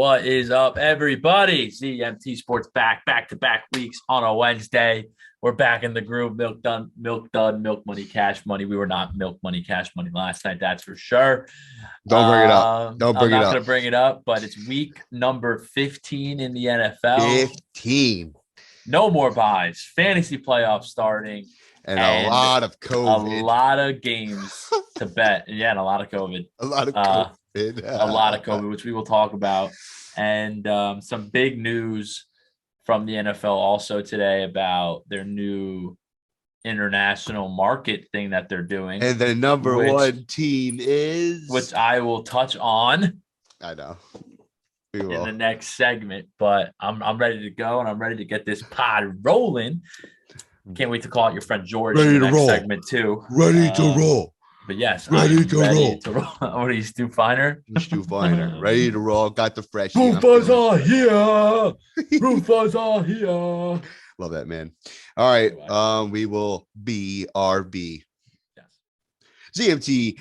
What is up, everybody? ZMT Sports back-to-back weeks on a Wednesday. We're back in the groove. Milk done, milk money, cash money. We were not milk money, cash money last night, that's for sure. Don't bring it up. Don't bring I'm it not up. going to bring it up, but it's week number 15 in the NFL. 15. No more buys. Fantasy playoffs starting. And a lot of COVID. A lot of games to bet. Yeah, and a lot of COVID. A lot of COVID. A lot of COVID, which we will talk about. And some big news from the NFL also today about their new international market thing that they're doing. And the number one team is? Which I will touch on. I know. In the next segment. But I'm ready to go, and I'm ready to get this pod rolling. Can't wait to call out your friend George in the next segment too. Ready to roll. But yes, ready to roll. What are you, Stu Finer? Stu Finer. Ready to roll. Got the fresh. Roofers are here. Roofers are here. Love that, man. All right. We will BRB. Yes. ZMT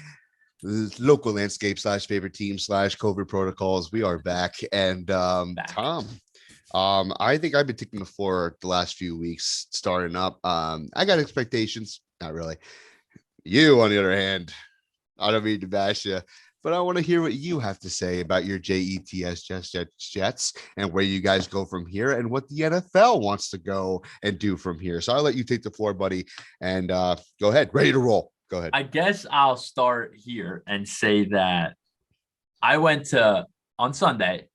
local landscape / favorite team / COVID protocols. We are back. And Tom. I think I've been taking the floor the last few weeks starting up. I got expectations. Not really. You, on the other hand, I don't mean to bash you, but I want to hear what you have to say about your Jets and where you guys go from here and what the NFL wants to go and do from here. So I'll let you take the floor, buddy, and go ahead. Ready to roll. Go ahead. I guess I'll start here and say that I went on Sunday.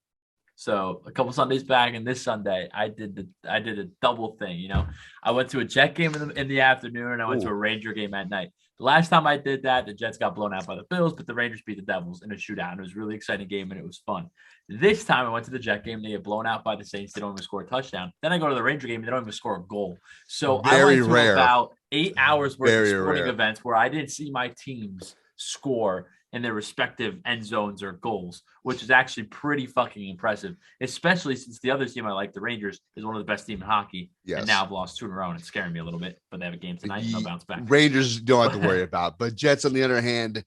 So a couple Sundays back, and this Sunday, I did a double thing. You know, I went to a Jet game in the afternoon, and I went to a Ranger game at night. The last time I did that, the Jets got blown out by the Bills, but the Rangers beat the Devils in a shootout. And it was a really exciting game, and it was fun. This time, I went to the Jet game. They get blown out by the Saints. They don't even score a touchdown. Then I go to the Ranger game, and they don't even score a goal. So I went to about 8 hours worth of sporting events where I didn't see my teams score in their respective end zones or goals, which is actually pretty fucking impressive, especially since the other team I like, the Rangers, is one of the best teams in hockey. Yes. And now I've lost 2 in a row, and it's scaring me a little bit, but they have a game tonight and they'll bounce back. Rangers don't have to worry about, but Jets, on the other hand,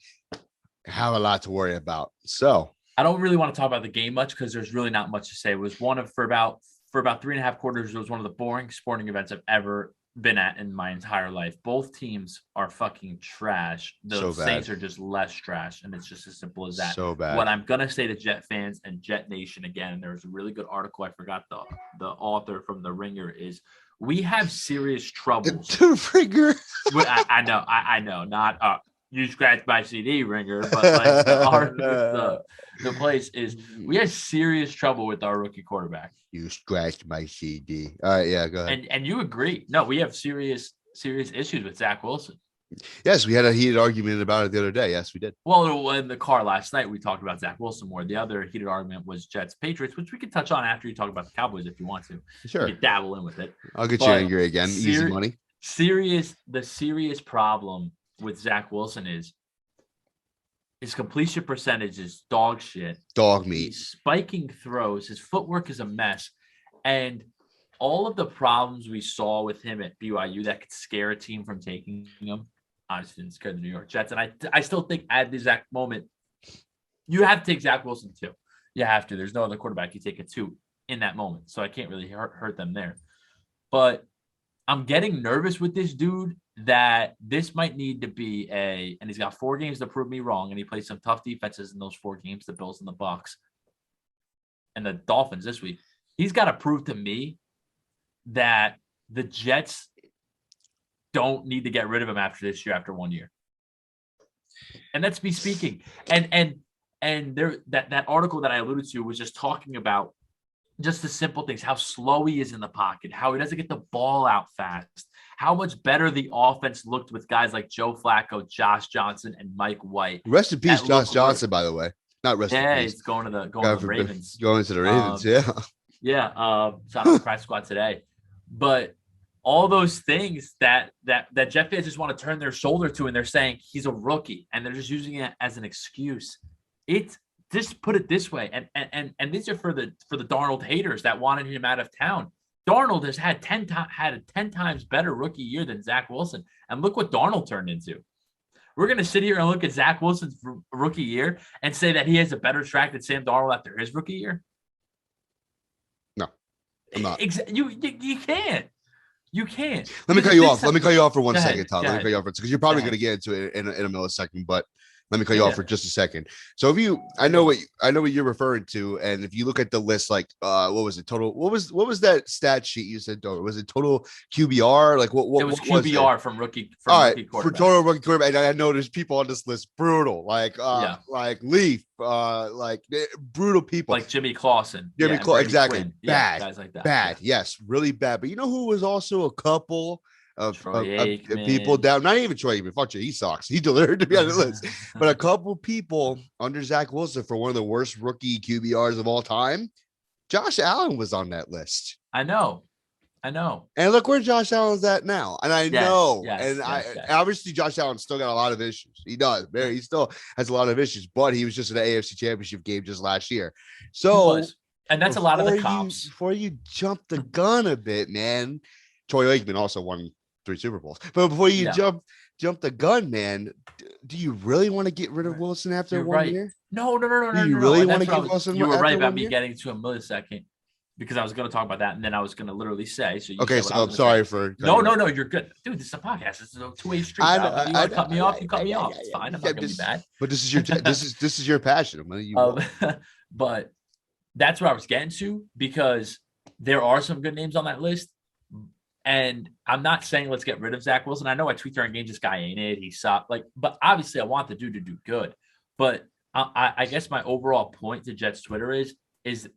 have a lot to worry about. So I don't really want to talk about the game much because there's really not much to say. It was for about 3.5 quarters, it was one of the boring sporting events I've ever been at in my entire life. Both teams are fucking trash. The Saints are just less trash, and it's just as simple as that. So bad. What I'm gonna say to Jet fans and Jet Nation again, and there was a really good article, I forgot the author from the Ringer, is we have serious troubles. The Ringer. I know, not you scratch my CD, Ringer, but like the place is we have serious trouble with our rookie quarterback. You scratched my CD. All right, yeah, go ahead. And you agree? No, we have serious issues with Zach Wilson. Yes, we had a heated argument about it the other day. Yes, we did. Well, in the car last night, we talked about Zach Wilson more. The other heated argument was Jets Patriots, which we can touch on after you talk about the Cowboys if you want to. Sure. You can dabble in with it. I'll get you angry again. Easy money. The serious problem with Zach Wilson is his completion percentage is dog shit. Dog meat. He's spiking throws. His footwork is a mess. And all of the problems we saw with him at BYU that could scare a team from taking him, honestly didn't scare the New York Jets. And I still think at the exact moment, you have to take Zach Wilson too. You have to. There's no other quarterback you take it to in that moment. So I can't really hurt them there. But I'm getting nervous with this dude that this might need to be and he's got 4 games to prove me wrong, and he plays some tough defenses in those 4 games, the Bills and the Bucs and the Dolphins this week. He's got to prove to me that the Jets don't need to get rid of him after this year, after 1 year. And that's me speaking. And there that article that I alluded to was just talking about just the simple things, how slow he is in the pocket, how he doesn't get the ball out fast, how much better the offense looked with guys like Joe Flacco, Josh Johnson, and Mike White. Rest in peace, Josh Johnson, by the way. Not rest in peace. Yeah, he's going to the Ravens. Going to the Ravens, yeah. Yeah, shout out to the practice squad today. But all those things that Jet fans just want to turn their shoulder to, and they're saying he's a rookie, and they're just using it as an excuse. Just put it this way, and these are for the Darnold haters that wanted him out of town. Darnold has had a 10 times better rookie year than Zach Wilson, and look what Darnold turned into. We're going to sit here and look at Zach Wilson's rookie year and say that he has a better track than Sam Darnold after his rookie year. I'm not. You can't. You can't. Let me cut you off. Let me cut you off for 1 second, Tom. Let me cut you off because you're probably going to get into it in a millisecond, but let me cut you off for just a second. So I know what you're referring to, and if you look at the list, like what was it total? What was that stat sheet you said? Was it total QBR? Like what? It was QBR from rookie. All right, for total rookie quarterback. And I know there's people on this list brutal, like Leaf, like brutal people, like Jimmy Clausen. Exactly. Quinn. Bad, guys like that. Bad, yes, really bad. But you know who was also a couple of people down, not even Troy Aikman. Fuck you, he sucks. He delivered to be on the list, but a couple people under Zach Wilson for one of the worst rookie QBRs of all time. Josh Allen was on that list. I know. And look where Josh Allen's at now. And I know, obviously Josh Allen still got a lot of issues. He does. He still has a lot of issues, but he was just in the AFC Championship game just last year. So, and that's a lot of the comps. Before you jump the gun a bit, man. Troy Aikman also won 3 Super Bowls. But before you jump the gun, man, do you really want to get rid of Wilson after 1 year? No. Do you really want to get Wilson? You were right about me getting to a millisecond because I was going to talk about that, and then I was going to literally say. So I'm sorry for. No, you're good, dude. This is a podcast. This is a two-way street. You want to cut me off? You cut me off. It's fine. I'm not going to be mad. But this is your this is your passion. But that's where I was getting to because there are some good names on that list. And I'm not saying let's get rid of Zach Wilson. I know I tweet during games, this guy ain't it. He sucked. But obviously I want the dude to do good. But I guess my overall point to Jets Twitter is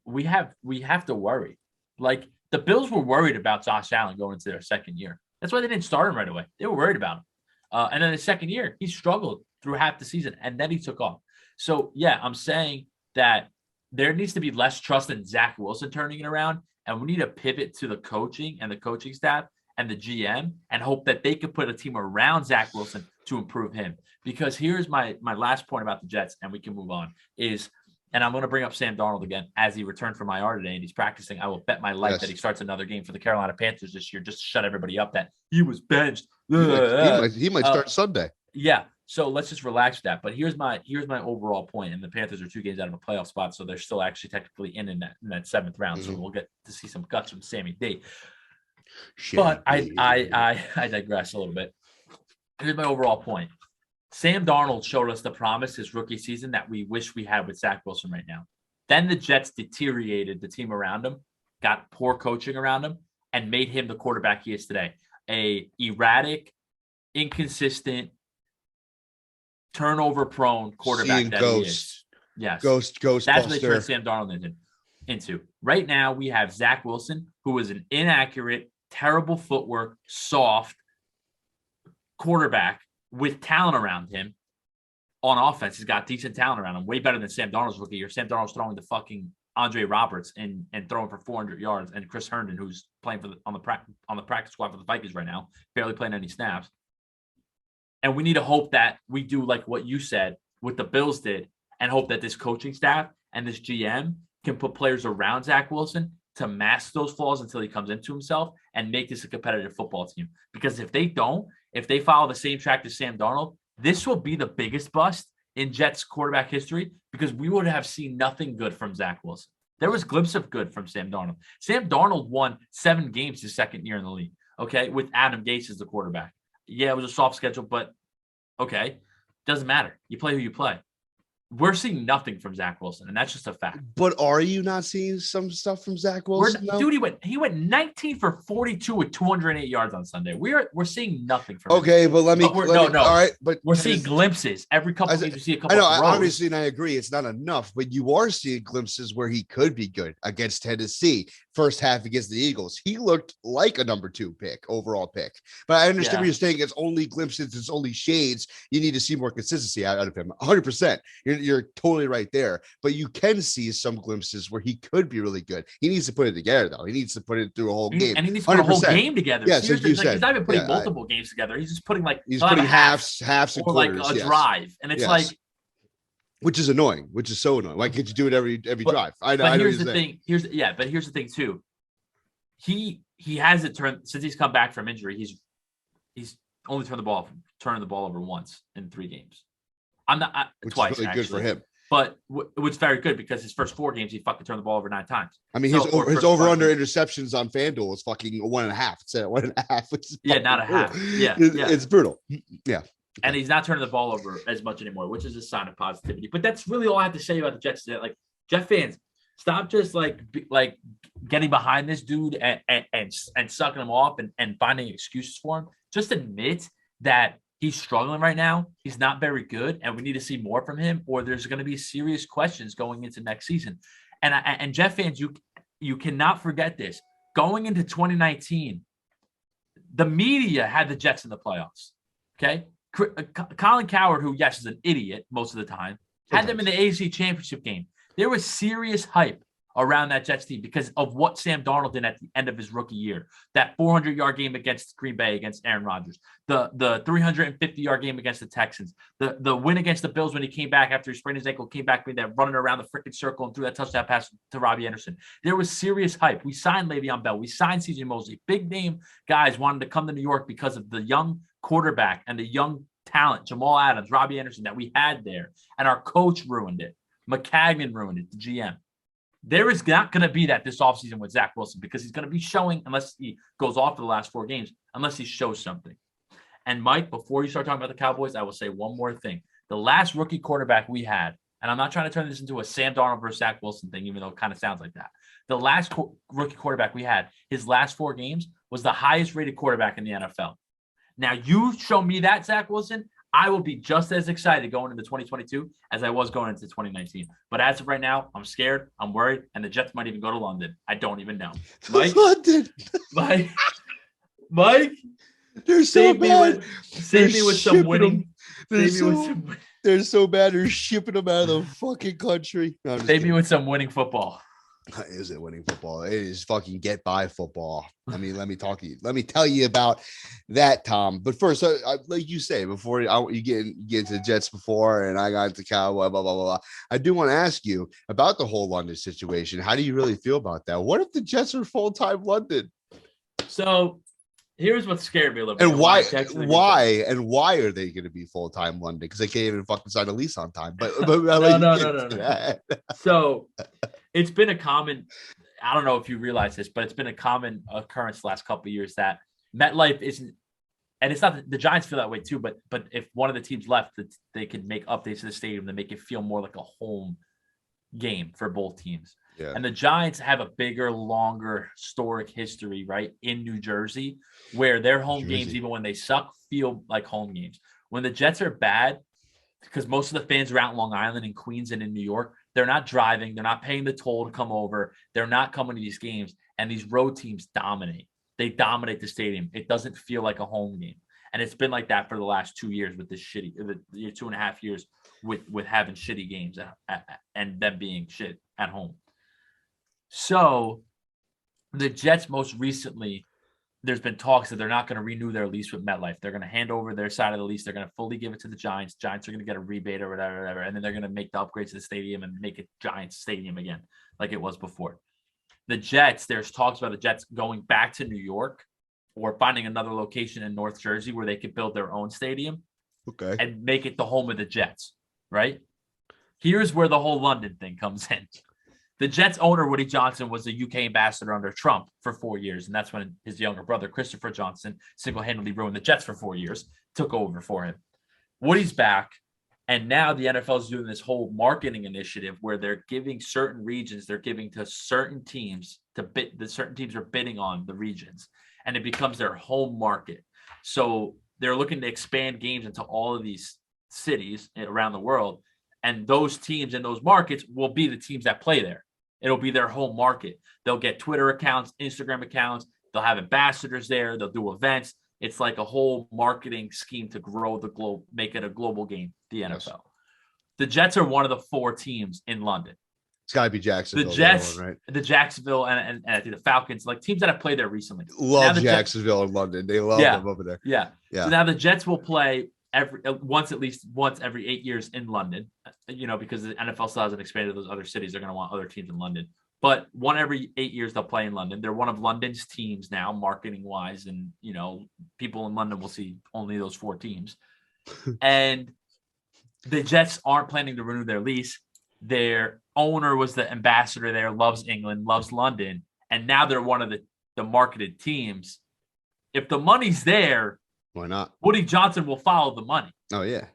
we have to worry. Like the Bills were worried about Josh Allen going into their second year. That's why they didn't start him right away. They were worried about him. And then the second year, he struggled through half the season, and then he took off. So yeah, I'm saying that there needs to be less trust in Zach Wilson turning it around. And we need to pivot to the coaching and the coaching staff and the GM and hope that they could put a team around Zach Wilson to improve him. Because here's my last point about the Jets, and we can move on, and I'm going to bring up Sam Darnold again as he returned from IR today and he's practicing. I will bet my life that he starts another game for the Carolina Panthers this year just to shut everybody up that he was benched. He might start Sunday. Yeah. So let's just relax with that. But here's my overall point. And the Panthers are 2 games out of a playoff spot, so they're still actually technically in that 7th round. So we'll get to see some guts from Sammy D. But I digress a little bit. Here's my overall point. Sam Darnold showed us the promise his rookie season that we wish we had with Zach Wilson right now. Then the Jets deteriorated the team around him, got poor coaching around him, and made him the quarterback he is today. A erratic, inconsistent, turnover-prone quarterback he is. Yes. Ghost. That's what they turned Sam Darnold into. Right now, we have Zach Wilson, who is an inaccurate, terrible footwork, soft quarterback with talent around him on offense. He's got decent talent around him, way better than Sam Darnold's rookie year. Sam Darnold's throwing to fucking Andre Roberts and throwing for 400 yards, and Chris Herndon, who's playing on the practice squad for the Vikings right now, barely playing any snaps. And we need to hope that we do like what you said, what the Bills did, and hope that this coaching staff and this GM can put players around Zach Wilson to mask those flaws until he comes into himself and make this a competitive football team. Because if they don't, if they follow the same track as Sam Darnold, this will be the biggest bust in Jets quarterback history because we would have seen nothing good from Zach Wilson. There was glimpse of good from Sam Darnold. Sam Darnold won 7 games his second year in the league, okay, with Adam Gase as the quarterback. Yeah, it was a soft schedule, but okay, doesn't matter. You play who you play. We're seeing nothing from Zach Wilson, and that's just a fact. But are you not seeing some stuff from Zach Wilson? Dude, he went 19 for 42 with 208 yards on Sunday. We're seeing nothing from him. Okay, but let me. All right, but we're seeing glimpses every couple of games. You see a couple. I know, obviously, and I agree, it's not enough, but you are seeing glimpses where he could be good against Tennessee. First half against the Eagles, he looked like a number 2 overall pick. But I understand what you're saying. It's only glimpses. It's only shades. You need to see more consistency out of him. 100%. You're totally right there. But you can see some glimpses where he could be really good. He needs to put it together, though. He needs to put it through a whole game. And he needs to put a whole game together. Yeah, so you said, he's not even putting multiple games together. He's just putting halves and quarters, like a drive. And it's like, which is annoying, which is so annoying. Why can't you do it every drive? I know. But here's the thing. Here's the thing too. He hasn't turned since he's come back from injury. He's only turned the ball over once in 3 games. Which twice. Is really good for him. But it was very good because his first 4 games, he fucking turned the ball over 9 times. I mean, his over-under interceptions on FanDuel is fucking 1.5. It's at 1.5. Which is not a brutal. half. Yeah, it's brutal. Yeah. And he's not turning the ball over as much anymore, which is a sign of positivity. But that's really all I have to say about the Jets today. Like, Jet fans, stop just like getting behind this dude and sucking him off and finding excuses for him. Just admit that he's struggling right now. He's not very good, and we need to see more from him, or there's going to be serious questions going into next season. And Jet fans, you cannot forget this. Going into 2019, the media had the Jets in the playoffs. Okay. Colin Cowherd, who, yes, is an idiot most of the time, had them in the AFC Championship game. There was serious hype around that Jets team because of what Sam Darnold did at the end of his rookie year. That 400-yard game against Green Bay against Aaron Rodgers. The 350-yard game against the Texans. The win against the Bills when he came back after he sprained his ankle, came back with that running around the freaking circle and threw that touchdown pass to Robbie Anderson. There was serious hype. We signed Le'Veon Bell. We signed C.J. Mosley. Big name guys wanted to come to New York because of the young quarterback and the young talent, Jamal Adams, Robbie Anderson, that we had there. And our coach ruined it. McCagnon ruined it, the GM. There is not going to be that this offseason with Zach Wilson because he's going to be showing, unless he goes off for the last 4 games, unless he shows something. And Mike, before you start talking about the Cowboys, I will say one more thing. The last rookie quarterback we had, and I'm not trying to turn this into a Sam Darnold versus Zach Wilson thing, even though it kind of sounds like that. The last rookie quarterback we had, his last 4 games, was the highest rated quarterback in the NFL. Now, you show me that, Zach Wilson, I will be just as excited going into 2022 as I was going into 2019. But as of right now, I'm scared, I'm worried, and the Jets might even go to London. I don't even know. Mike, London. Mike, they're so bad. Save me with some winning. They're so bad. They're shipping them out of the fucking country. No, save me with some winning football. Is it winning football? It is fucking get by football. I mean, let me tell you about that, Tom. But first, like you say, before you get into the Jets before, and I got into Cowboy, blah, blah, blah, blah. I do want to ask you about the whole London situation. How do you really feel about that? What if the Jets are full-time London? So here's what scared me a little bit. And why are they going to be full-time London? Because they can't even fucking sign a lease on time. But no. So it's been a common, I don't know if you realize this, but it's been a common occurrence the last couple of years that MetLife isn't, and it's not, the Giants feel that way too, but if one of the teams left, they could make updates to the stadium to make it feel more like a home game for both teams. Yeah. And the Giants have a bigger, longer, historic history, right, in New Jersey, where their home games, even when they suck, feel like home games. When the Jets are bad, because most of the fans are out in Long Island and Queens and in New York, they're not driving. They're not paying the toll to come over. They're not coming to these games. And these road teams dominate. They dominate the stadium. It doesn't feel like a home game. And it's been like that for the last 2 years with this shitty, 2.5 years with having shitty games and them being shit at home. So the Jets most recently, there's been talks that they're not going to renew their lease with MetLife. They're going to hand over their side of the lease. They're going to fully give it to the Giants. Giants are going to get a rebate or whatever. And then they're going to make the upgrades to the stadium and make it Giants Stadium again, like it was before. The Jets, there's talks about the Jets going back to New York or finding another location in North Jersey where they could build their own stadium and make it the home of the Jets, right? Here's where the whole London thing comes in. The Jets owner, Woody Johnson, was a UK ambassador under Trump for 4 years. And that's when his younger brother, Christopher Johnson, single-handedly ruined the Jets for 4 years, took over for him. Woody's back. And now the NFL is doing this whole marketing initiative where they're giving certain regions, they're giving to certain teams to bid. The certain teams are bidding on the regions, and it becomes their home market. So they're looking to expand games into all of these cities around the world. And those teams in those markets will be the teams that play there. It'll be their home market. They'll get Twitter accounts, Instagram accounts. They'll have ambassadors there. They'll do events. It's like a whole marketing scheme to grow the globe, make it a global game, the NFL. Yes. The Jets are one of the 4 teams in London. It's got to be Jacksonville. The Jets, right? The Jacksonville, and I think the Falcons, like teams that have played there recently. Love Jacksonville and London. They love them over there. Yeah. So now the Jets will play at least once every 8 years in London, because the NFL still hasn't expanded to those other cities. They're going to want other teams in London. But one every 8 years they'll play in London. They're one of London's teams now, marketing wise, and people in London will see only those 4 teams. And the Jets aren't planning to renew their lease. their owner was the ambassador there, loves England, loves London, and now they're one of the marketed teams. If the money's there, why not? Woody Johnson will follow the money. Oh yeah,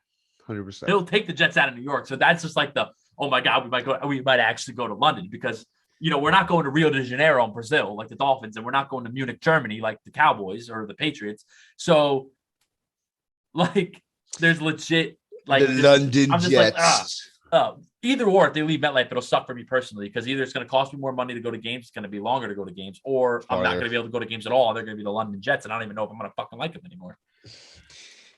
100%. He'll take the Jets out of New York. So that's just like oh my God, we might actually go to London because we're not going to Rio de Janeiro in Brazil like the Dolphins, and we're not going to Munich, Germany like the Cowboys or the Patriots. So like there's legit like the London Jets. Either or, if they leave MetLife, it'll suck for me personally because either it's going to cost me more money to go to games, it's going to be longer to go to games, or I'm not going to be able to go to games at all. They're going to be the London Jets, and I don't even know if I'm going to fucking like them anymore.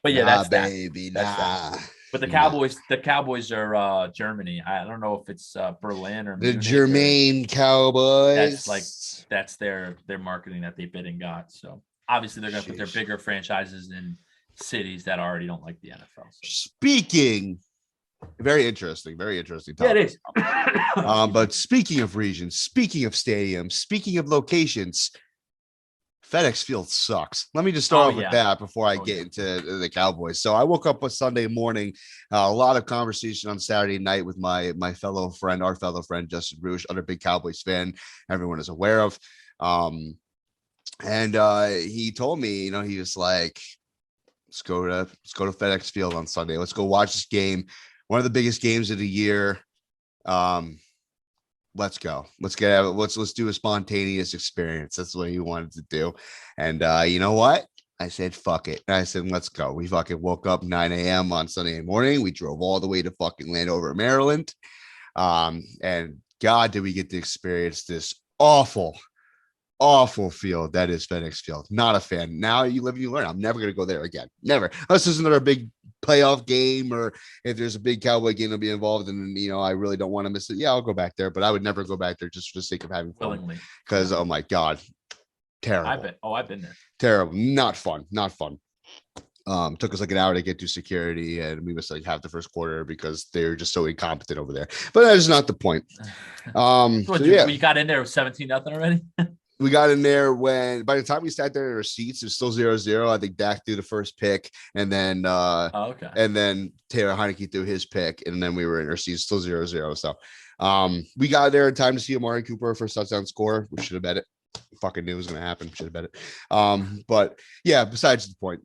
But yeah, that's baby, that. That. But the Cowboys are Germany. I don't know if it's Berlin or the Germain Cowboys. That's their marketing that they bid and got. So obviously they're going to put their bigger franchises in cities that already don't like the NFL. Speaking. Very interesting topic. Yeah, it is. But speaking of regions, speaking of stadiums, speaking of locations, FedEx Field sucks. Let me just start off with that before I get into the Cowboys. So I woke up on Sunday morning, a lot of conversation on Saturday night with our fellow friend Justin Rouge, other big Cowboys fan everyone is aware of. And he told me, he was like, let's go to FedEx Field on Sunday. Let's go watch this game. One of the biggest games of the year. Let's go. Let's do a spontaneous experience. That's what he wanted to do. And you know what? I said, fuck it. And I said, let's go. We fucking woke up 9 a.m. on Sunday morning. We drove all the way to fucking Landover, Maryland. And God, did we get to experience this awful field that is FedEx Field. Not a fan. Now you live and you learn. I'm never going to go there again. Never. Unless there's another big playoff game or if there's a big Cowboy game to be involved in, I really don't want to miss it. Yeah, I'll go back there, but I would never go back there just for the sake of having fun. Because, oh my God, terrible. I've been there. Terrible. Not fun. Took us like an hour to get to security and we missed like half the first quarter because they're just so incompetent over there. But that is not the point. You got in there with 17-0 already? We got in there when by the time we sat there in our seats, it was still 0-0. I think Dak threw the first pick, and then and then Taylor Heineke threw his pick, and then we were in our seats, still 0-0. So we got there in time to see Amari Cooper first touchdown score. We should have bet it. Fucking knew it was gonna happen. Should have bet it. But yeah, besides the point.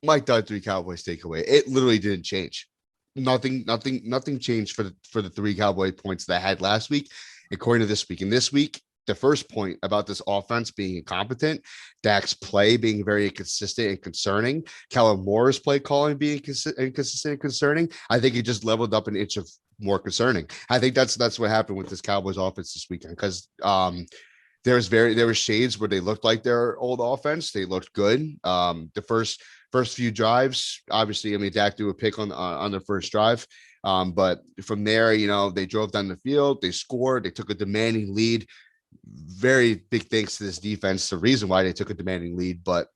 Mike Dunn 3 Cowboys takeaway. It literally didn't change. Nothing changed for the 3 Cowboy points that I had last week, according to this week. And this week, the first point about this offense being incompetent, Dak's play being very inconsistent and concerning, Kellen Moore's play calling being inconsistent and concerning. I think it just leveled up an inch of more concerning. I think that's what happened with this Cowboys offense this weekend because there were shades where they looked like their old offense. They looked good. The first few drives, obviously, Dak threw a pick on the first drive. But from there, they drove down the field, they scored, they took a demanding lead. Very big thanks to this defense. The reason why they took a demanding lead, but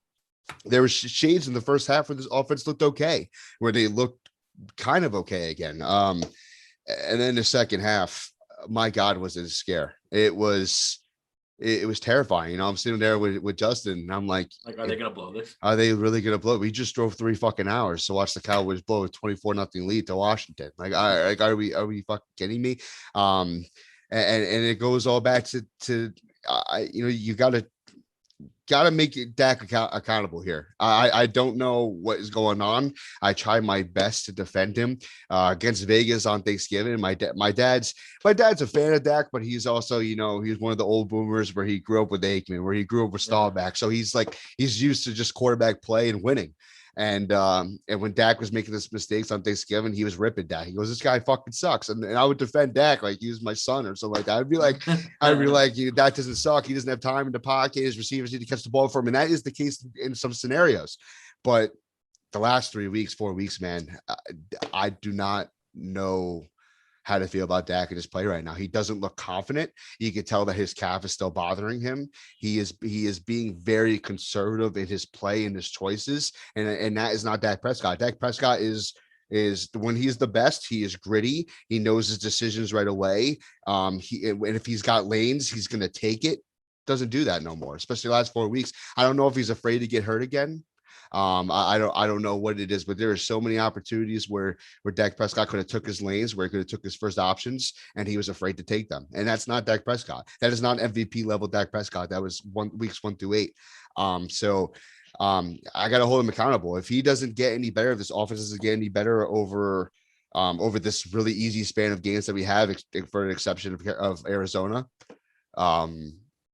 there were shades in the first half where this offense looked okay, where they looked kind of okay again. And then the second half, my God, was it a scare? It was terrifying. I'm sitting there with Justin and I'm like, are they going to blow this? Are they really going to blow? We just drove 3 fucking hours to watch the Cowboys blow a 24-0 lead to Washington. Are we fucking kidding me? And it goes all back to you gotta make Dak accountable here. I don't know what is going on. I try my best to defend him against Vegas on Thanksgiving. My dad's a fan of Dak, but he's also he's one of the old boomers where he grew up with Aikman, where he grew up with Staubach, so he's used to just quarterback play and winning. And when Dak was making his mistakes on Thanksgiving, he was ripping Dak. He goes, "This guy fucking sucks," and I would defend Dak like he was my son or something like that. I'd be like, Dak doesn't suck. He doesn't have time in the pocket. His receivers need to catch the ball for him, and that is the case in some scenarios. But the last 4 weeks, man, I do not know how to feel about Dak in his play right now. He doesn't look confident. You can tell that his calf is still bothering him. He is being very conservative in his play and his choices. And that is not Dak Prescott. Dak Prescott is when he's the best, he is gritty. He knows his decisions right away. And if he's got lanes, he's going to take it. Doesn't do that no more, especially the last 4 weeks. I don't know if he's afraid to get hurt again. I don't know what it is, but there are so many opportunities where Dak Prescott could have took his lanes, where he could have took his first options, and he was afraid to take them. And that's not Dak Prescott. That is not MVP level Dak Prescott. That was weeks 1 through 8. I got to hold him accountable. If he doesn't get any better, if this offense doesn't get any better over this really easy span of games that we have, for an exception of Arizona, a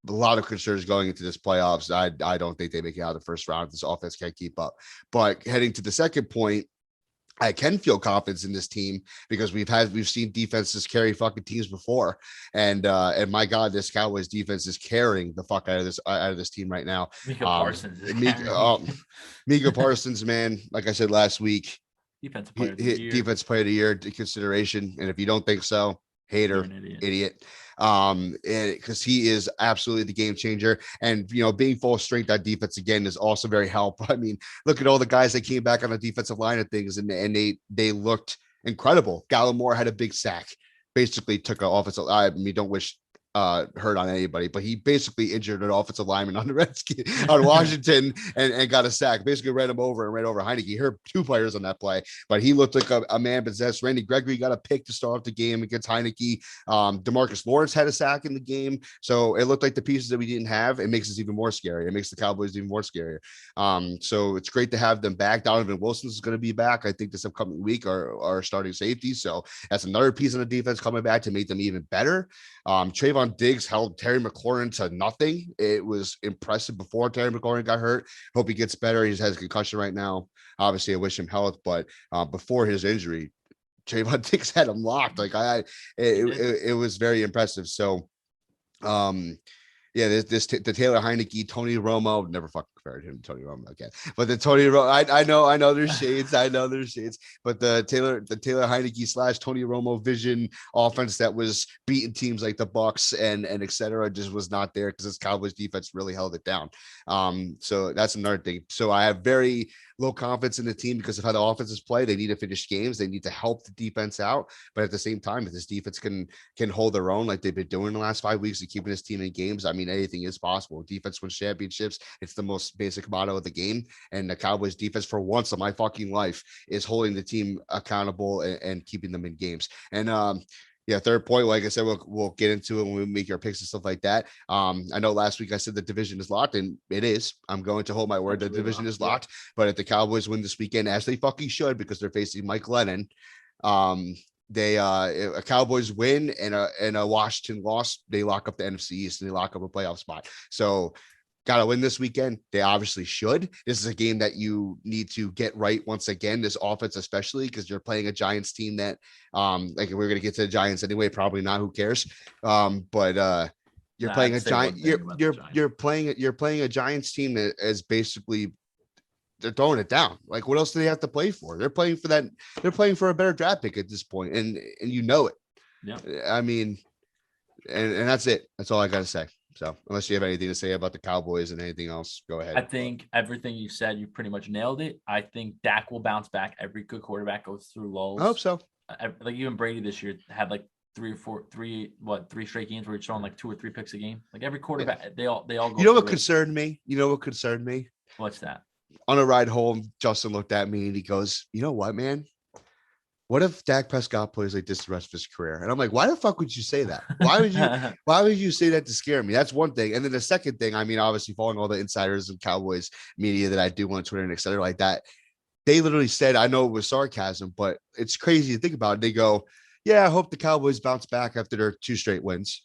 lot of concerns going into this playoffs. I don't think they make it out of the first round. This offense can't keep up. But heading to the second point, I can feel confidence in this team because we've seen defenses carry fucking teams before, and my God, this Cowboys defense is carrying the fuck out of this team right now. Micah Parsons is Micah Parsons, man, like I said last week, defensive player of the year to consideration, and if you don't think so, hater, idiot. Because he is absolutely the game changer, and being full strength on defense again is also very helpful. I mean, look at all the guys that came back on the defensive line of things, and they looked incredible. Gallimore had a big sack, basically took an offensive. I mean, don't wish hurt on anybody, but he basically injured an offensive lineman on the Redskins on Washington and got a sack, basically ran him over and ran over Heineke. He hurt 2 players on that play, but he looked like a man possessed. Randy Gregory got a pick to start off the game against Heineke. DeMarcus Lawrence had a sack in the game. So it looked like the pieces that we didn't have. It makes us even more scary. It makes the Cowboys even more scarier. So it's great to have them back. Donovan Wilson is going to be back, I think, this upcoming week, our starting safety. So that's another piece of the defense coming back to make them even better. Trayvon Diggs held Terry McLaurin to nothing. It was impressive before Terry McLaurin got hurt. Hope he gets better. He just has a concussion right now. Obviously, I wish him health, but before his injury, Trayvon Diggs had him locked. Like it was very impressive. So, yeah, the Taylor Heineke, Tony Romo, never fucking compared him to Tony Romo again. But the Tony Romo, I know there's shades, but the Taylor Heineke / Tony Romo vision offense that was beating teams like the Bucks and et cetera just was not there because this Cowboys defense really held it down. So that's another thing. So I have very low confidence in the team because of how the offenses play. They need to finish games. They need to help the defense out. But at the same time, if this defense can hold their own like they've been doing the last 5 weeks and keeping this team in games, I mean, anything is possible. Defense wins championships. It's the most basic motto of the game. And the Cowboys defense, for once in my fucking life, is holding the team accountable and keeping them in games. And yeah, third point, like I said, we'll get into it when we make our picks and stuff like that. I know last week I said the division is locked, and it is. I'm going to hold my word. The division is locked. But if the Cowboys win this weekend, as they fucking should, because they're facing Mike Lennon, a Cowboys win and a Washington loss, they lock up the NFC East and they lock up a playoff spot. So got to win this weekend. They obviously should. This is a game that you need to get right once again, this offense, especially because you're playing a Giants team that, like we're going to get to the Giants anyway, probably not, who cares. But you're playing a Giant, you're playing a Giants team that is basically, they're throwing it down. Like, what else do they have to play for? They're playing for that. They're playing for a better draft pick at this point, and you know it. Yeah. I mean, and that's it. That's all I got to say. So unless you have anything to say about the Cowboys and anything else, go ahead. I think everything you said, you pretty much nailed it. I think Dak will bounce back. Every good quarterback goes through lulls. I hope so. Like even Brady this year had like three straight games where he's throwing like 2 or 3 picks a game. Like every quarterback, yeah. they all go. You know what concerned me? What's that? On a ride home, Justin looked at me and he goes, "You know what, man? What if Dak Prescott plays like this the rest of his career?" And I'm like, why the fuck would you say that? Why would you say that to scare me? That's one thing. And then the second thing, I mean, obviously following all the insiders and Cowboys media that I do on Twitter and et cetera like that, they literally said, I know it was sarcasm, but it's crazy to think about it. They go, yeah, I hope the Cowboys bounce back after their 2 straight wins.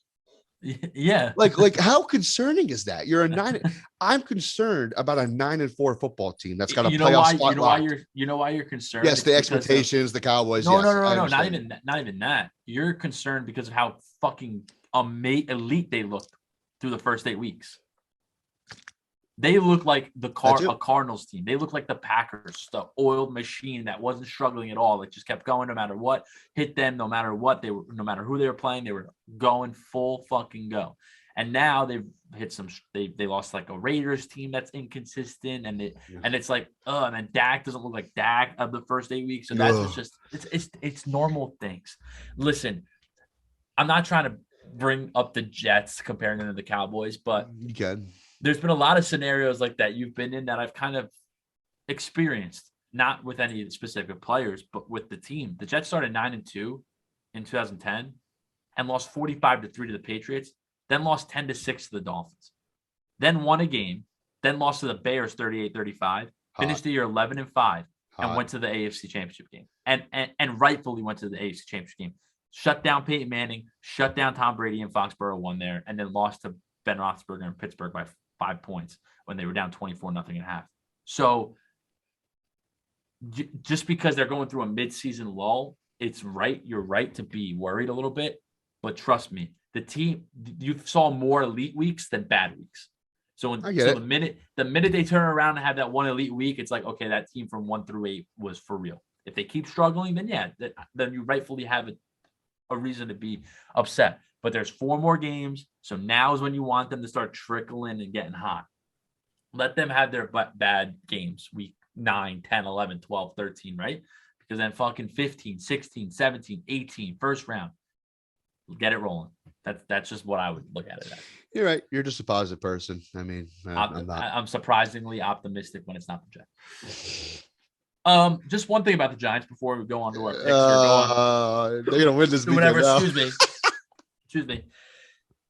Yeah. Like how concerning is that? You're a 9. I'm concerned about a 9-4 football team that's got a playoff spot. You know why you're concerned? Yes, the expectations, the Cowboys. No, yes, not even that. You're concerned because of how fucking elite they looked through the first 8 weeks. They look like a Cardinals team. They look like the Packers, the oiled machine that wasn't struggling at all. It just kept going no matter what hit them, no matter what no matter who they were playing, they were going full fucking go. And now they've hit they lost like a Raiders team that's inconsistent, and it's like, and then Dak doesn't look like Dak of the first 8 weeks. So that's just it's normal things. Listen, I'm not trying to bring up the Jets comparing them to the Cowboys, but you can. There's been a lot of scenarios like that you've been in that I've kind of experienced, not with any specific players, but with the team. The Jets started 9-2 in 2010 and lost 45-3 to the Patriots, then lost 10-6 to the Dolphins, then won a game, then lost to the Bears 38-35, finished the year 11-5, and went to the AFC Championship game, and rightfully went to the AFC Championship game. Shut down Peyton Manning, shut down Tom Brady, and Foxborough won there, and then lost to Ben Roethlisberger in Pittsburgh by 5 points when they were down 24-0 at half. So just because they're going through a midseason lull, it's right. You're right to be worried a little bit, but trust me, the team, you saw more elite weeks than bad weeks. So the minute they turn around and have that one elite week, it's like, okay, that team from 1 through 8 was for real. If they keep struggling, then then you rightfully have a reason to be upset. But there's 4 more games, so now is when you want them to start trickling and getting hot. Let them have their bad games, week 9, 10, 11, 12, 13, right? Because then fucking 15, 16, 17, 18, first round, get it rolling. That's just what I would look at it as. You're right. You're just a positive person. I mean, I'm surprisingly optimistic when it's not the Jets. Just one thing about the Giants before we go on to our picks. They're gonna win this weekend. Excuse me.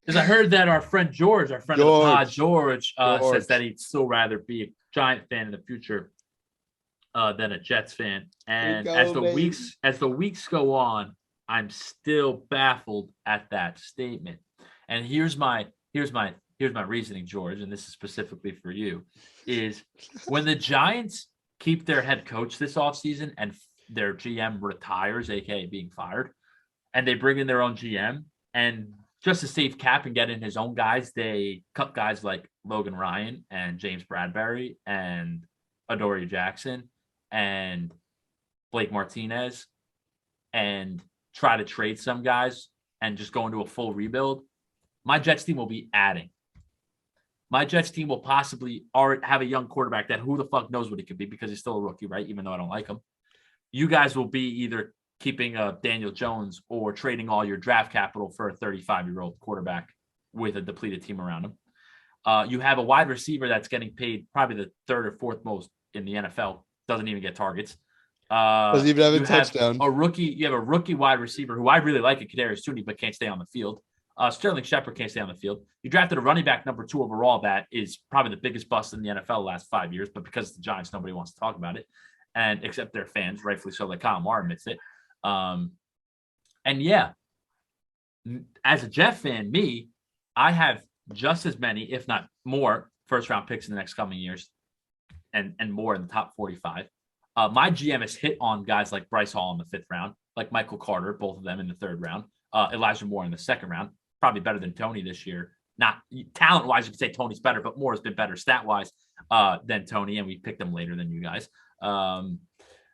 Because I heard that our friend George, of the pod, George, says that he'd still rather be a Giant fan in the future than a Jets fan. And as the weeks go on, I'm still baffled at that statement. And here's my reasoning, George, and this is specifically for you, is when the Giants keep their head coach this offseason and their GM retires, aka being fired, and they bring in their own GM, and just to save cap and get in his own guys, they cut guys like Logan Ryan and James Bradbury and Adoree Jackson and Blake Martinez and try to trade some guys and just go into a full rebuild. My Jets team will be adding. My Jets team will possibly have a young quarterback that who the fuck knows what he could be because he's still a rookie, right? Even though I don't like him. You guys will be either keeping Daniel Jones or trading all your draft capital for a 35-year-old quarterback with a depleted team around him. You have a wide receiver that's getting paid probably the 3rd or 4th most in the NFL. Doesn't even get targets. Doesn't even have a touchdown. You have a rookie wide receiver who I really like, Kadarius Toney, but can't stay on the field. Sterling Shepard can't stay on the field. You drafted a running back number 2 overall that is probably the biggest bust in the NFL the last 5 years, but because it's the Giants, nobody wants to talk about it, and except their fans, rightfully so. Like Kyle Maher admits it. And yeah, as a Jet fan, I have just as many, if not more, first-round picks in the next coming years, and more in the top 45. My GM has hit on guys like Bryce Hall in the 5th round, like Michael Carter, both of them in the 3rd round, Elijah Moore in the 2nd round, probably better than Toney this year. Not talent-wise, you could say Toney's better, but Moore has been better stat-wise than Toney, and we picked him later than you guys.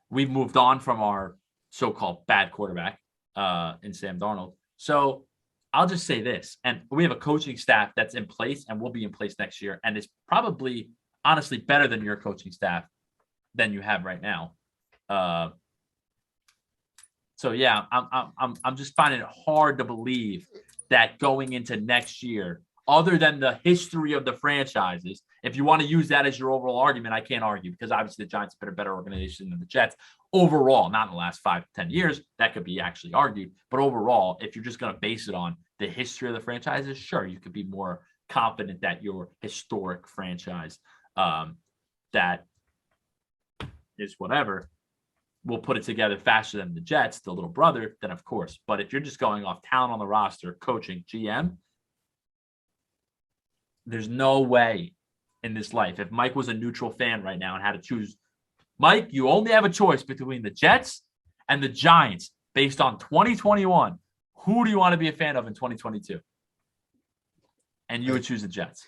We've moved on from our so-called bad quarterback in Sam Darnold. So I'll just say this, and we have a coaching staff that's in place and will be in place next year, and it's probably, honestly, better than your coaching staff than you have right now. So yeah, I'm just finding it hard to believe that going into next year, other than the history of the franchises, if you want to use that as your overall argument, I can't argue because obviously the Giants have been a better organization than the Jets overall, not in the last 5 to 10 years. That could be actually argued. But overall, if you're just going to base it on the history of the franchises, sure, you could be more confident that your historic franchise that is whatever will put it together faster than the Jets, the little brother, then of course. But if you're just going off talent on the roster, coaching, GM, there's no way in this life. If Mike was a neutral fan right now and had to choose, Mike, you only have a choice between the Jets and the Giants based on 2021. Who do you want to be a fan of in 2022? And you would choose the Jets.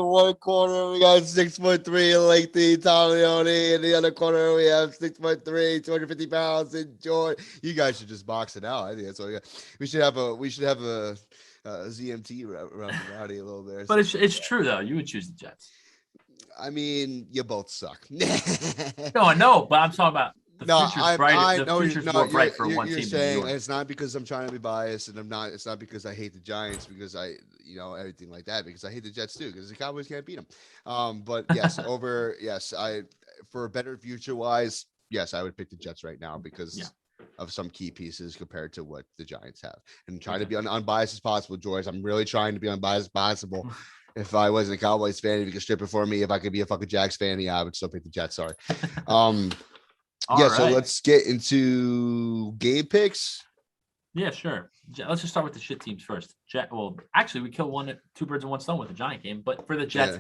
One corner we got 6'3" lengthy Tom Leone, and the other corner we have 6'3", 250 pounds. Enjoy. You guys should just box it out. I think that's what we should have a ZMT rowdy a little bit. But it's true though. You would choose the Jets. I mean, you both suck. No, I know, but I'm talking about The No, future's bright. The know future's more bright for one you're team saying than New York. it's not because I'm trying to be biased, and it's not because I hate the Giants, because everything like that, because I hate the Jets too, because the Cowboys can't beat them. But yes, for a better future wise, yes, I would pick the Jets right now because of some key pieces compared to what the Giants have, and trying to be unbiased as possible, George. I'm really trying to be unbiased as possible. If I wasn't a Cowboys fan, if you could strip it for me, if I could be a fucking Jags fan, yeah, I would still pick the Jets. Sorry. So let's get into game picks. Yeah, sure. Let's just start with the shit teams first. Well, actually, we kill two birds with one stone with the Giant game. But for the Jets,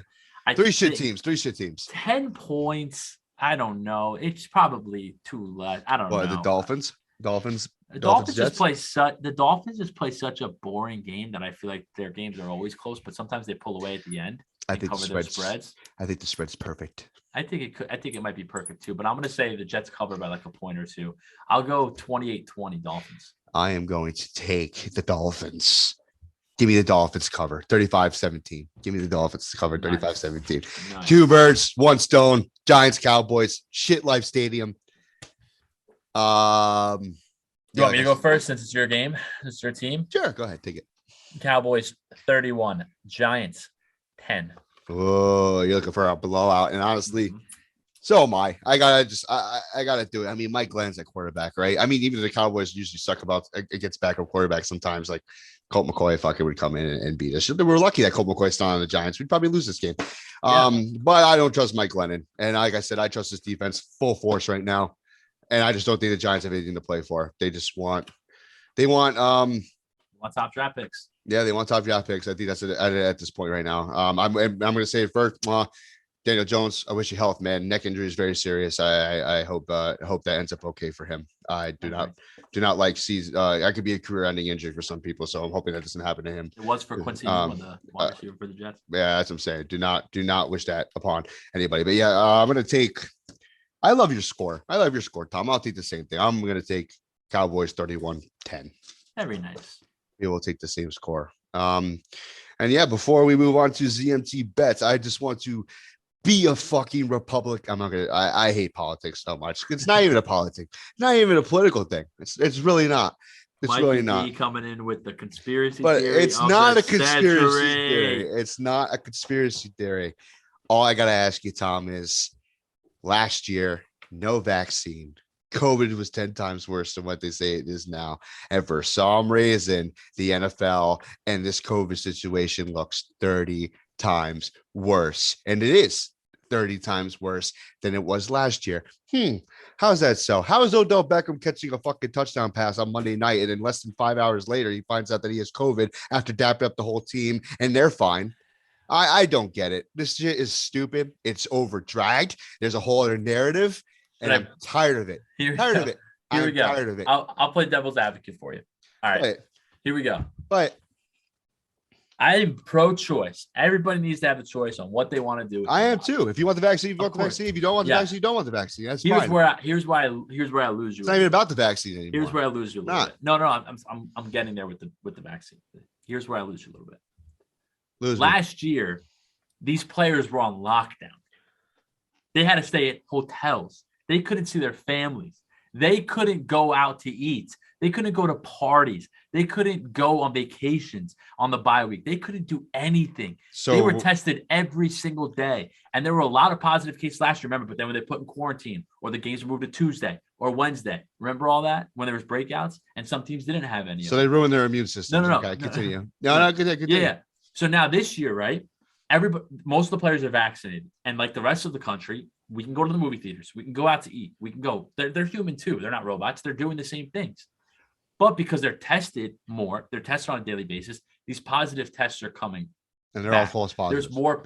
three shit teams. 10 points. I don't know. It's probably too less. I don't know. The Dolphins. The Dolphins just play such a boring game that I feel like their games are always close, but sometimes they pull away at the end. I think the spreads. I think the spread's perfect. I think it might be perfect too, but I'm going to say the Jets cover by like a point or two. I'll go 28-20 Dolphins. I am going to take the Dolphins. Give me the Dolphins cover 35-17. Give me the Dolphins cover 35-17. Nice. Two birds, one stone. Giants, Cowboys, shit life stadium. You want me to go first since it's your game? It's your team? Sure, go ahead. Take it. Cowboys 31, Giants 10. Oh, you're looking for a blowout. And honestly, so am I. I gotta do it. I mean, Mike Glenn's at quarterback, right? I mean, even the Cowboys usually suck against backup quarterback sometimes. Like Colt McCoy fucking would come in and beat us. We're lucky that Colt McCoy's still on the Giants. We'd probably lose this game. But I don't trust Mike Glennon. And like I said, I trust his defense full force right now. And I just don't think the Giants have anything to play for. They want top draft picks. Yeah, they want top draft picks. I think that's at this point right now. I'm going to say it first. Daniel Jones, I wish you health, man. Neck injury is very serious. I hope that ends up okay for him. I do not like I could be a career-ending injury for some people, so I'm hoping that doesn't happen to him. It was for Quincy, the wide receiver for the Jets. Yeah, that's what I'm saying. Do not wish that upon anybody. But yeah, I'm going to take. I love your score. Tom. I'll take the same thing. I'm going to take Cowboys 31-10. Very nice. We will take the same score. And yeah, before we move on to ZMT Bets, I just want to be a fucking Republic. I hate politics so much. It's not even a politic, not even a political thing. It's really not. It's really not. Coming in with the conspiracy theory. But it's not a conspiracy theory. It's not a conspiracy theory. All I got to ask you, Tom, is last year, no vaccine. COVID was 10 times worse than what they say it is now. And for some reason, the NFL and this COVID situation looks 30 times worse. And it is 30 times worse than it was last year. How's that so? How is Odell Beckham catching a fucking touchdown pass on Monday night, and then less than 5 hours later, he finds out that he has COVID after dapping up the whole team and they're fine? I don't get it. This shit is stupid. It's overdragged. There's a whole other narrative. And I'm tired of it. Tired of it. I'll play devil's advocate for you. All right. Here we go. But I'm pro-choice. Everybody needs to have a choice on what they want to do. I am too. If you want the vaccine, you want the vaccine. If you don't want the vaccine, you don't want the vaccine. That's fine. Here's where I lose you. It's not even about the vaccine anymore. Here's where I lose you a little bit. No, I'm getting there with the vaccine. Here's where I lose you a little bit. Last year, these players were on lockdown. They had to stay at hotels. They couldn't see their families. They couldn't go out to eat. They couldn't go to parties. They couldn't go on vacations on the bye week. They couldn't do anything. So they were tested every single day. And there were a lot of positive cases last year, remember, but then when they put in quarantine or the games were moved to Tuesday or Wednesday, remember all that when there was breakouts and some teams didn't have any. So they ruined their immune system. No. Okay, continue. No, continue. Yeah. So now this year, right? Most of the players are vaccinated, and like the rest of the country, we can go to the movie theaters. We can go out to eat. We can go. They're human too. They're not robots. They're doing the same things. But because they're tested more, they're tested on a daily basis. These positive tests are coming, and they're all false positives. There's more.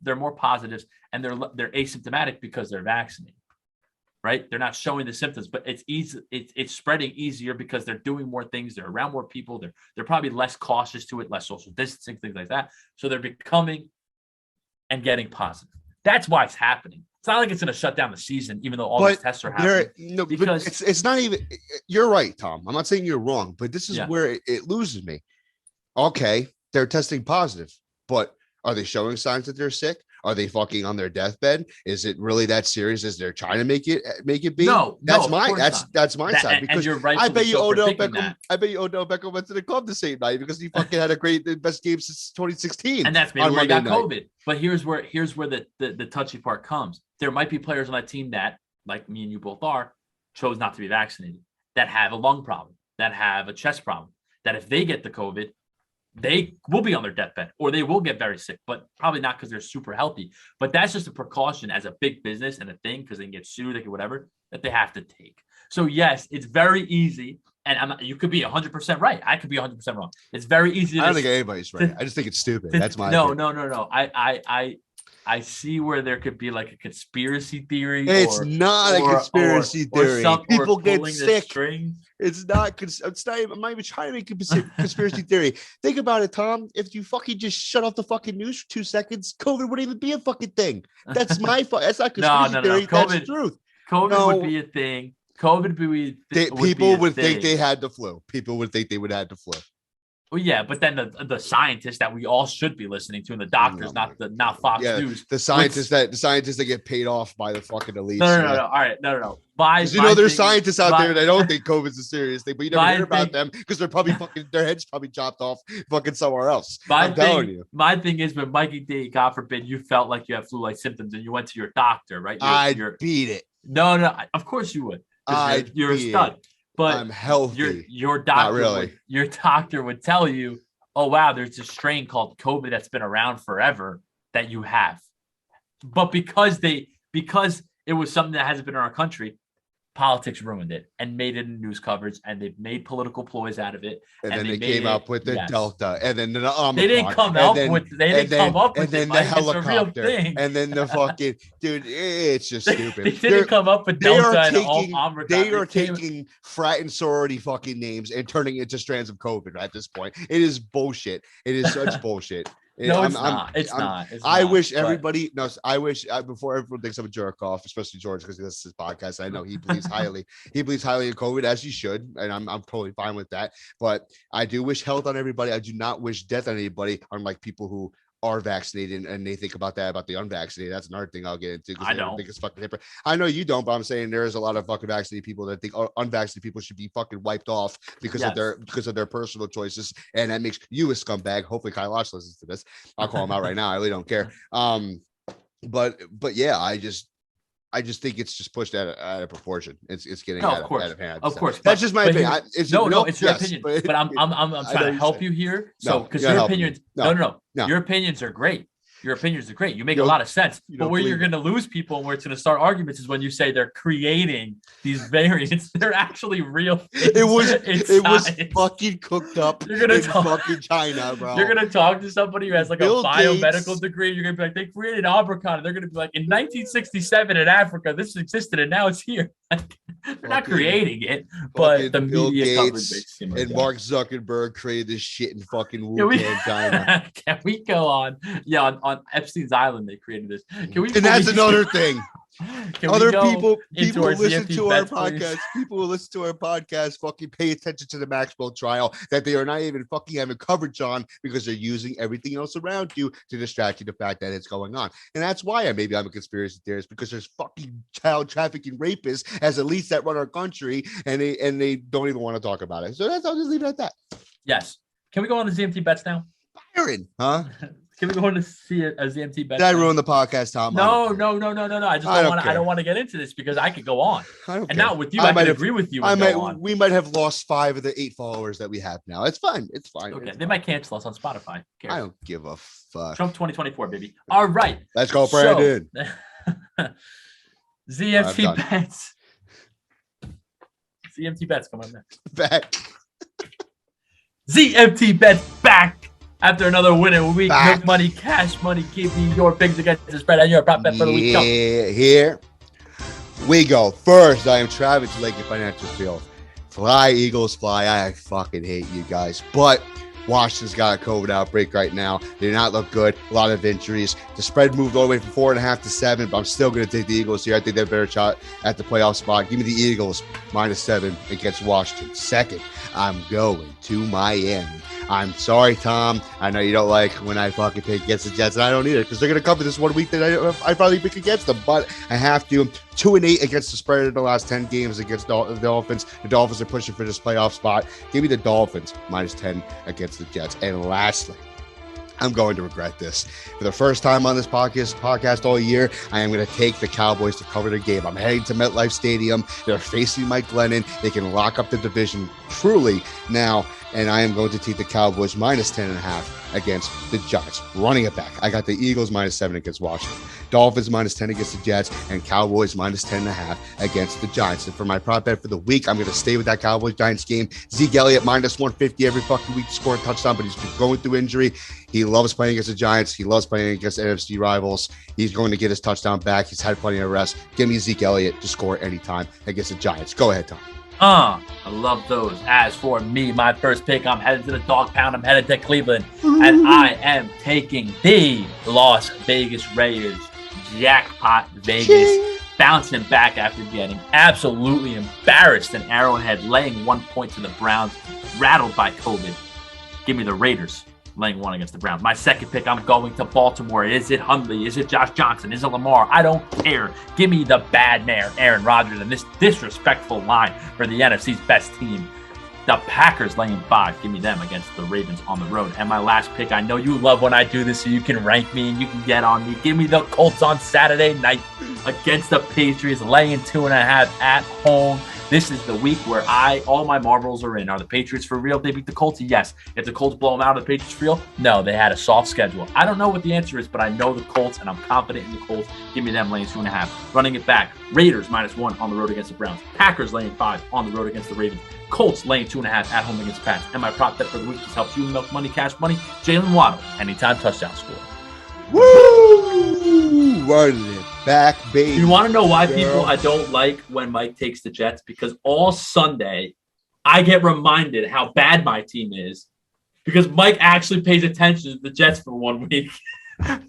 They're more positives, and they're asymptomatic because they're vaccinated. Right? They're not showing the symptoms, but it's easy. It's spreading easier because they're doing more things. They're around more people. They're probably less cautious to it, less social distancing, things like that. So they're becoming and getting positive. That's why it's happening. It's not like it's going to shut down the season, even though all these tests are happening. Because it's not even. You're right, Tom. I'm not saying you're wrong, but this is where it loses me. Okay, they're testing positive, but are they showing signs that they're sick? Are they fucking on their deathbed? Is it really that serious as they're trying to make it be? No, that's my that, side. Because and you're right. I bet you Odell Beckham went to the club the same night because he fucking had the best game since 2016. And that's maybe where he got COVID. But here's where the touchy part comes. There might be players on that team that, like me and you both are, chose not to be vaccinated, that have a lung problem, that have a chest problem, that if they get the COVID, they will be on their deathbed or they will get very sick, but probably not because they're super healthy. But that's just a precaution as a big business and a thing, because they can get sued, they can whatever, that they have to take. So yes, it's very easy. And you could be 100% right. I could be 100% wrong. It's very easy. I don't think anybody's right. I just think it's stupid. That's my opinion. No. I see where there could be like a conspiracy theory. It's not a conspiracy theory. People get sick. It's not. I'm not even trying to make a conspiracy theory. Think about it, Tom. If you fucking just shut off the fucking news for 2 seconds, COVID wouldn't even be a fucking thing. That's my fault. That's not conspiracy theory. COVID, that's the truth. COVID would be a thing. People would think they had the flu. People would think they would have the flu. Well, yeah, but then the scientists that we all should be listening to, and the doctors, not Fox News. The scientists that get paid off by the fucking elites. No. All right, no. There's scientists out there that don't think COVID's a serious thing, but you never hear about them because they're probably their heads probably chopped off fucking somewhere else. I'm telling you. My thing is, when Mikey D, God forbid, you felt like you have flu-like symptoms and you went to your doctor, right? I'd beat it. No, of course you would. You're a stud. But I'm healthy. Your doctor, Not really. Your doctor would tell you, "Oh wow, there's this strain called COVID that's been around forever that you have." But because it was something that hasn't been in our country, politics ruined it and made it in news coverage, and they've made political ploys out of it. And then they came up with the Delta, and then the Omicron. They didn't come up with the helicopter, and then the fucking dude. It's just stupid. They didn't come up with Delta and Omicron. They are taking frat and sorority fucking names and turning it into strands of COVID at this point. It is bullshit. It is such bullshit. No, it's not. It's not. I wish everybody knows. I wish before everyone thinks I'm a jerk off, especially George, because this is his podcast. I know he believes highly. He believes highly in COVID, as he should, and I'm totally fine with that. But I do wish health on everybody. I do not wish death on anybody. Unlike people who are vaccinated and they think about the unvaccinated. That's another thing I'll get into. I don't think it's fucking different. I know you don't, but I'm saying there is a lot of fucking vaccinated people that think unvaccinated people should be fucking wiped off because of their personal choices, and that makes you a scumbag. Hopefully Kyle Losh listens to this. I'll call him out right now. I really don't care. But yeah, I just think it's just pushed out of proportion. It's getting out of hand. Of course, that's just my opinion. It's your opinion. But I'm trying to help you here. So because your opinions, no, your opinions are great. Your opinions are great. You make a lot of sense. But where you're going to lose people and where it's going to start arguments is when you say they're creating these variants. They're actually real. It was fucking cooked up in fucking China, bro. You're going to talk to somebody who has like Bill a biomedical degree. You're going to be like, they created Omicron. They're going to be like, in 1967 in Africa, this existed and now it's here. They're not creating it, but the Bill media coverage Gates and Mark Zuckerberg created this shit in fucking Wuhan, China. Can we go on? Yeah, on Epstein's Island, they created this. Can we? And that's another thing. Other people who listen to our podcast, people who listen to our podcast fucking pay attention to the Maxwell trial that they are not even fucking having coverage on because they're using everything else around you to distract you the fact that it's going on. And that's why I'm a conspiracy theorist, because there's fucking child trafficking rapists as elites that run our country, and they don't even want to talk about it. So I'll just leave it at that. Yes. Can we go on to ZMT Bets now? Byron, huh? Can we go on to see a ZMT bet? Did I ruin the podcast, Tom? No. I don't want to get into this because I could go on. And now with you, I might agree with you. We might have lost 5 of the 8 followers that we have now. It's fine. It's fine. Okay, they might cancel us on Spotify. I don't give a fuck. Trump 2024, baby. All right, let's go, Brandon. ZMT Bets. ZMT Bets, come on next. Back. ZMT Bets back. After another winning week, Make Money, Cash Money, give me your picks against the spread and your prop bet for the week. Yeah, here we go. First, I am Travis to Lincoln Financial Field. Fly, Eagles, fly. I fucking hate you guys. But Washington's got a COVID outbreak right now. They do not look good. A lot of injuries. The spread moved all the way from 4.5 to 7, but I'm still going to take the Eagles here. I think they're a better shot at the playoff spot. Give me the Eagles -7 against Washington. Second, I'm going to Miami. I'm sorry, Tom. I know you don't like when I fucking pick against the Jets, and I don't either because they're going to cover this 1 week that I probably pick against them. But I have to. 2-8 against the spread in the last 10 games against the Dolphins. The Dolphins are pushing for this playoff spot. Give me the Dolphins -10 against the Jets. And lastly, I'm going to regret this. For the first time on this podcast all year, I am going to take the Cowboys to cover the game. I'm heading to MetLife Stadium. They're facing Mike Glennon. They can lock up the division truly now. And I am going to take the Cowboys -10.5 against the Giants. Running it back. I got the Eagles -7 against Washington. Dolphins -10 against the Jets, and Cowboys -10.5 against the Giants. And for my prop bet for the week, I'm going to stay with that Cowboys-Giants game. Zeke Elliott -150 every fucking week to score a touchdown, but he's been going through injury. He loves playing against the Giants. He loves playing against NFC rivals. He's going to get his touchdown back. He's had plenty of rest. Give me Zeke Elliott to score anytime against the Giants. Go ahead, Tom. I love those. As for me, my first pick, I'm headed to the dog pound. I'm headed to Cleveland, and I am taking the Las Vegas Raiders. Jackpot Vegas, bouncing back after getting absolutely embarrassed in Arrowhead, laying 1 point to the Browns, rattled by COVID. Give me the Raiders, laying 1 against the Browns. My second pick, I'm going to Baltimore. Is it Hundley? Is it Josh Johnson? Is it Lamar? I don't care. Give me the bad man, Aaron Rodgers, and this disrespectful line for the NFC's best team. The Packers laying 5. Give me them against the Ravens on the road. And my last pick, I know you love when I do this so you can rank me and you can get on me. Give me the Colts on Saturday night against the Patriots, laying 2.5 at home. This is the week where all my marbles are in. Are the Patriots for real? They beat the Colts? Yes. If the Colts blow them out, are the Patriots for real? No, they had a soft schedule. I don't know what the answer is, but I know the Colts, and I'm confident in the Colts. Give me them laying 2.5. Running it back, Raiders -1 on the road against the Browns. Packers laying 5 on the road against the Ravens. Colts laying 2.5 at home against the Pats. And my prop bet for the week just helps you milk money, cash money. Jalen Waddle, anytime touchdown score. Woo! Running it back, baby. You want to know why I don't like when Mike takes the Jets? Because all Sunday, I get reminded how bad my team is because Mike actually pays attention to the Jets for 1 week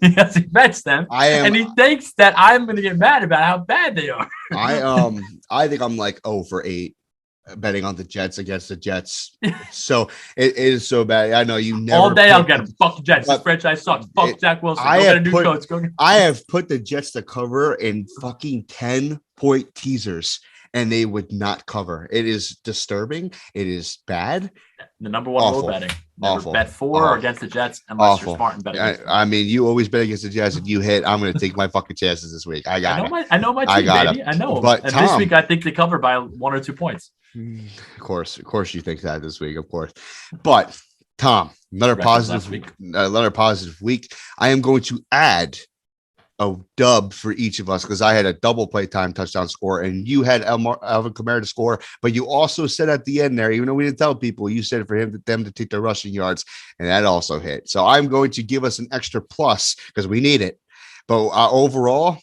because he bets them, and he thinks that I'm going to get mad about how bad they are. I think I'm like 0 for 8. Betting on the Jets against the Jets. So it is so bad. I know you never all day. I'll get them. Fuck the Jets. This franchise sucks. Fuck Zach Wilson. I have put the Jets to cover in fucking 10-point teasers, and they would not cover. It is disturbing. It is bad. The number one rule betting. Never bet for or against the Jets unless you're smart and bet. I mean, you always bet against the Jets. If you hit, I'm going to take my fucking chances this week. I know my team, baby. I know. But and Tom, this week, I think they cover by 1 or 2 points. Of course, you think that this week, of course. But Tom, another positive week. I am going to add a dub for each of us because I had a double playtime touchdown score and you had Alvin Kamara to score, but you also said at the end there, even though we didn't tell people, you said for them to take their rushing yards, and that also hit. So I'm going to give us an extra plus because we need it. But overall,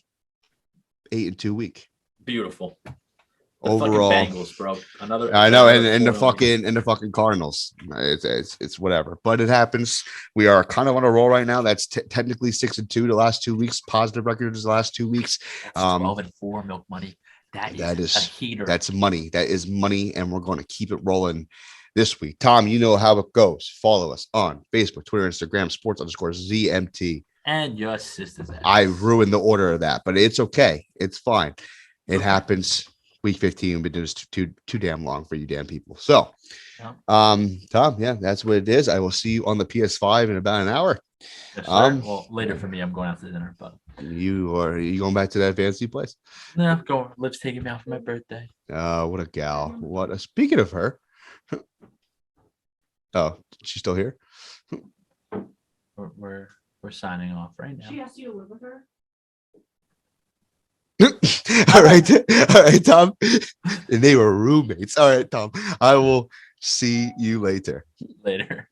8-2 week. Beautiful. Overall, Bengals, bro. I know, and the fucking Cardinals. It's whatever, but it happens. We are kind of on a roll right now. That's technically 6-2 the last 2 weeks. Positive records the last 2 weeks. 12-4 milk money. That is a heater. That's money. That is money, and we're going to keep it rolling this week. Tom, you know how it goes. Follow us on Facebook, Twitter, Instagram, sports_ZMT. And your sister's ass. I ruined the order of that, but it's okay. It's fine. It happens. Week 15, but it was too damn long for you damn people. So, Tom, yeah, that's what it is. I will see you on the PS5 in about an hour. Yes, well, later for me, I'm going out to dinner. But are you going back to that fancy place? No, I'm going. Liv's taking me out for my birthday. What a gal! Speaking of her, oh, she's still here. We're signing off right now. She asked you to live with her. All right, Tom. And they were roommates. All right, Tom. I will see you later. Later.